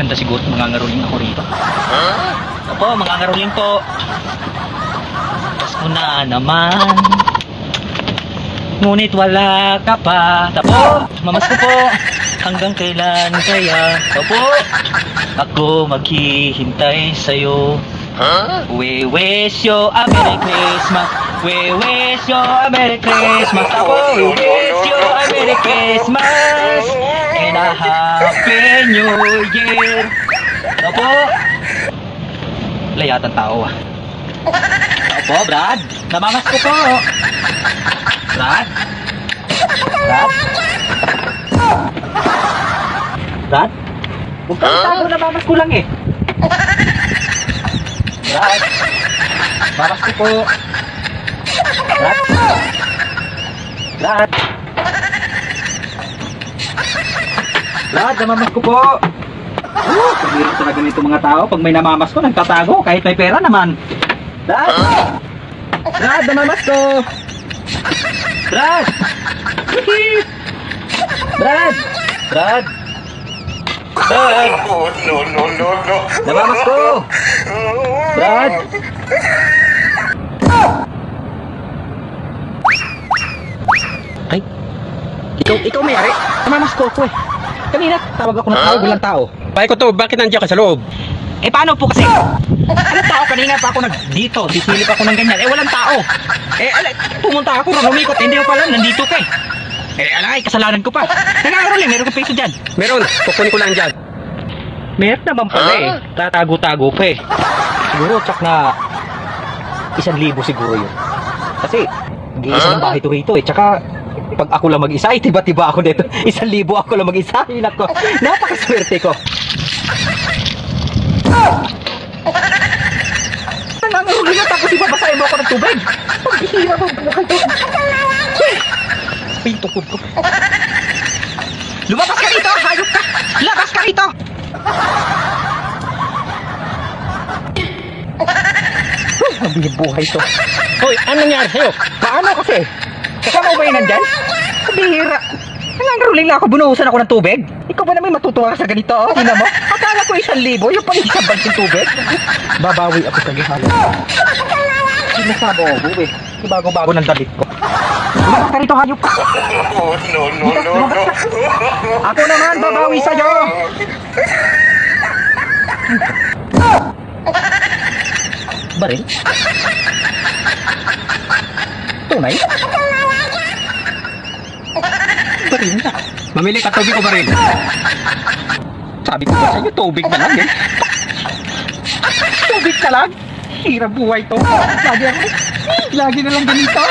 maganda siguro mangangaroling ako rito. Opo, mangangaroling po. Pasko na naman. Ngunit wala ka pa. Tapo, mamasko po. Hanggang kailan kaya? Tapo, ako maghihintay sa'yo. We wish you a Merry Christmas. We wish you a Merry Christmas. Tapo, we wish you a Merry Christmas and a Happy New Year. Tapo, layatan tao ah. Tapo, Brad. Namamasko po. Brad? Brad? Brad? Huwag kang tago, namamasko lang eh. Brad? Mamasko po. Brad? Brad? Brad, namamasko po. Paghirap talaga nito mga tao. Pag may namamasko, nagtatago. Kahit may pera naman. Brad? Brad, namamasko. Brad! Brad! Brad! Brad! No. Namamasko! Brad! Ay! Ikaw may-ari! Namamasko ako eh! Kanina, tawag ako ng tao, walang tao. Bahay ko to, bakit nandiyan ka sa loob? Eh paano po kasi? Walang tao, kanina pa ako dito, sisilip ako ng ganyan. Eh walang tao. Pumunta ako, rumikot, hindi ko pala, nandito ka eh. Alay, kasalanan ko pa. Nangangaroling, meron ka peso dyan. Meron, kukunin ko lang dyan. Meron naman pala eh. Tatago-tago pa eh. Siguro, tsak na 1,000 siguro yun. Kasi, mag-iisa ng bahay to rito eh. Tsaka, pag ako lang mag-isa, tiba-tiba ako dito. 1,000 ako lang mag-isa. Hinap ko. Napakaswerte ko. Nangangaroling na tapos ibabasahin mo ako ng tubig. Paghihira mo. Ay, tukod ko. Lumabas ka rito! Hayop ka! Labas ka rito! Mabihin buhay to. Hoy, ano nangyari sa'yo? Paano kasi? Kasama mo ba yun nandyan? Kabihira. Nangangaroling lang ako, bunuhusan ako ng tubig. Ikaw ba naman matutuwa ka sa ganito? Oh? Tingnan mo. Akala ko 1,000, yung pang isang bansing tubig. Babawi ako sa gihalo. Sinasabo ko, eh. Bago-bago ng damit ko. Lumabas ka rito, hayop ka. No. Ako naman, babawi sa'yo. Baril? Tunay? Baril na. Mamili ka tubig o baril? Sabi ko ba sa'yo, tubig na lang eh. Tubig ka lang? Hirap buhay to. Lagi na lang ganito.